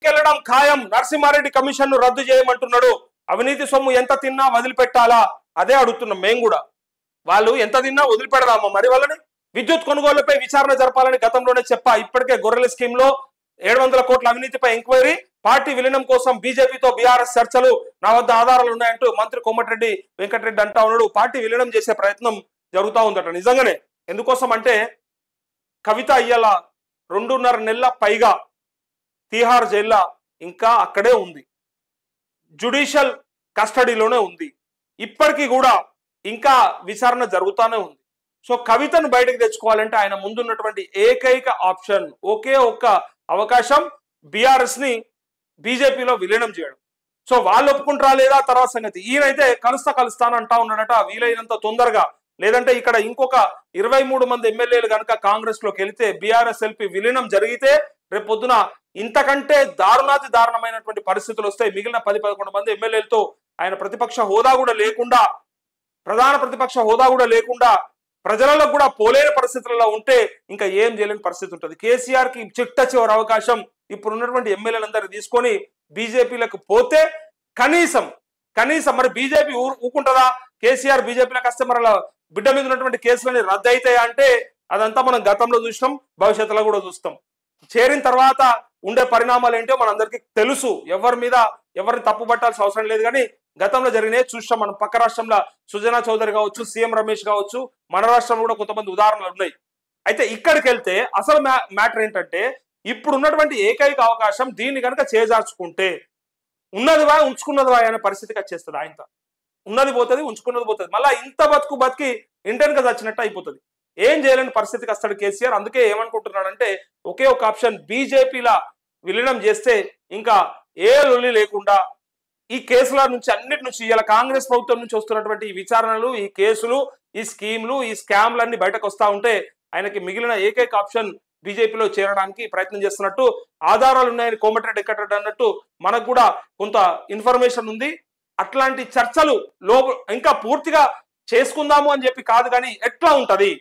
జైలుకెళ్లడం ఖాయం, నరసింహారెడ్డి కమిషన్ ను రద్దు చేయమంటున్నాడు. అవినీతి సొమ్ము ఎంత తిన్నా వదిలిపెట్టాలా, అదే అడుగుతున్నాం మేము కూడా. వాళ్ళు ఎంత తిన్నా వదిలిపెడదామా మరి వాళ్ళని? విద్యుత్ కొనుగోళ్లపై విచారణ జరపాలని గతంలోనే చెప్పా. ఇప్పటికే గొర్రెల స్కీమ్ లో 700 కోట్ల అవినీతిపై ఎంక్వైరీ, పార్టీ విలీనం కోసం బీజేపీతో బీఆర్ఎస్ చర్చలు, నా వద్ద ఆధారాలు ఉన్నాయంటూ మంత్రి కోమటిరెడ్డి వెంకటరెడ్డి అంటా ఉన్నాడు. పార్టీ విలీనం చేసే ప్రయత్నం జరుగుతూ ఉందట. నిజంగానే ఎందుకోసం అంటే కవిత ఇయ్యాల 2.5 నెలల పైగా తీహార్ జైల్లో ఇంకా అక్కడే ఉంది, జ్యుడిషియల్ కస్టడీలోనే ఉంది. ఇప్పటికీ కూడా ఇంకా విచారణ జరుగుతూనే ఉంది. సో కవితను బయటకు తెచ్చుకోవాలంటే ఆయన ముందున్నటువంటి ఏకైక ఆప్షన్, ఒకే ఒక్క అవకాశం బీఆర్ఎస్ ని బీజేపీలో విలీనం చేయడం. సో వాళ్ళు ఒప్పుకుంటారా లేదా తర్వాత సంగతి. ఈయనైతే కలుస్తాను అంటా ఉన్నాడట, వీలైనంత తొందరగా. లేదంటే ఇక్కడ ఇంకొక 23 మంది ఎమ్మెల్యేలు కనుక కాంగ్రెస్ లోకి వెళితే, బీఆర్ఎస్ ఎల్పీ విలీనం జరిగితే రేపు పొద్దున ఇంతకంటే దారుణమైనటువంటి పరిస్థితులు వస్తాయి. మిగిలిన 10-11 మంది ఎమ్మెల్యేలతో ఆయన ప్రతిపక్ష హోదా కూడా లేకుండా, ప్రధాన ప్రతిపక్ష హోదా కూడా లేకుండా, ప్రజలలో కూడా పోలేని పరిస్థితులలో ఉంటే ఇంకా ఏం చేయలేని పరిస్థితి ఉంటుంది. కేసీఆర్ కి చిట్ట చివరి అవకాశం ఇప్పుడున్నటువంటి ఎమ్మెల్యేలందరూ తీసుకొని బీజేపీలకు పోతే కనీసం మరి బీజేపీ ఊకుంటుందా? కేసీఆర్ బీజేపీలకు వస్తే మరి బిడ్డ మీద ఉన్నటువంటి కేసులని రద్దు అవుతాయా అంటే అదంతా మనం గతంలో చూసినాం, భవిష్యత్తులో కూడా చూస్తాం. చేరిన తర్వాత ఉండే పరిణామాలు ఏంటో మనందరికీ తెలుసు. ఎవరిని తప్పు పట్టాల్సిన అవసరం లేదు. కానీ గతంలో జరిగినాయి చూసాం మనం. పక్క రాష్ట్రంలో సుజనా చౌదరి కావచ్చు, సీఎం రమేష్ కావచ్చు, మన రాష్ట్రంలో కూడా కొంతమంది ఉదాహరణలు ఉన్నాయి. అయితే ఇక్కడికి వెళ్తే అసలు మ్యాటర్ ఏంటంటే ఇప్పుడు ఉన్నటువంటి ఏకైక అవకాశం దీన్ని కనుక చేజార్చుకుంటే ఉన్నదివా ఉంచుకున్నదివా అనే పరిస్థితికి వచ్చేస్తుంది. ఆయనతో ఉన్నది పోతుంది, ఉంచుకున్నది పోతుంది. మళ్ళీ ఇంత బతికి ఇంటెన్గా చచ్చినట్టు అయిపోతుంది. ఏం చేయలేని పరిస్థితికి వస్తాడు కేసీఆర్. అందుకే ఏమనుకుంటున్నాడంటే ఒకే ఒక ఆప్షన్, బీజేపీలా విలీనం చేస్తే ఇంకా ఏ లొల్లి లేకుండా ఈ కేసుల నుంచి అన్నిటి నుంచి ఇలా కాంగ్రెస్ ప్రభుత్వం నుంచి వస్తున్నటువంటి ఈ విచారణలు, ఈ కేసులు, ఈ స్కీమ్లు, ఈ స్కామ్లన్నీ బయటకు వస్తూ ఉంటే ఆయనకి మిగిలిన ఏకైక ఆప్షన్ బీజేపీలో చేరడానికి ప్రయత్నం చేస్తున్నట్టు ఆధారాలు ఉన్నాయని కోమటిరెడ్డి వెంకటరెడ్డి అన్నట్టు మనకు కూడా కొంత ఇన్ఫర్మేషన్ ఉంది. అట్లాంటి చర్చలు ఇంకా పూర్తిగా చేసుకుందాము అని చెప్పి కాదు, కానీ ఎట్లా ఉంటది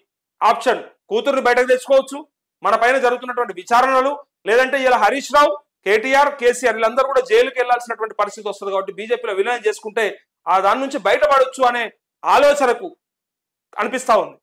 ఆప్షన్, కూతుర్ని బయటకు తెచ్చుకోవచ్చు, మన పైన జరుగుతున్నటువంటి విచారణలు, లేదంటే ఇలా హరీష్ రావు, కేటీఆర్, కేసీఆర్ వీళ్ళందరూ కూడా జైలుకి వెళ్లాల్సినటువంటి పరిస్థితి వస్తుంది. కాబట్టి బీజేపీలో విలీనం చేసుకుంటే ఆ దాని నుంచి బయటపడవచ్చు అనే ఆలోచనకు అనిపిస్తా ఉంది.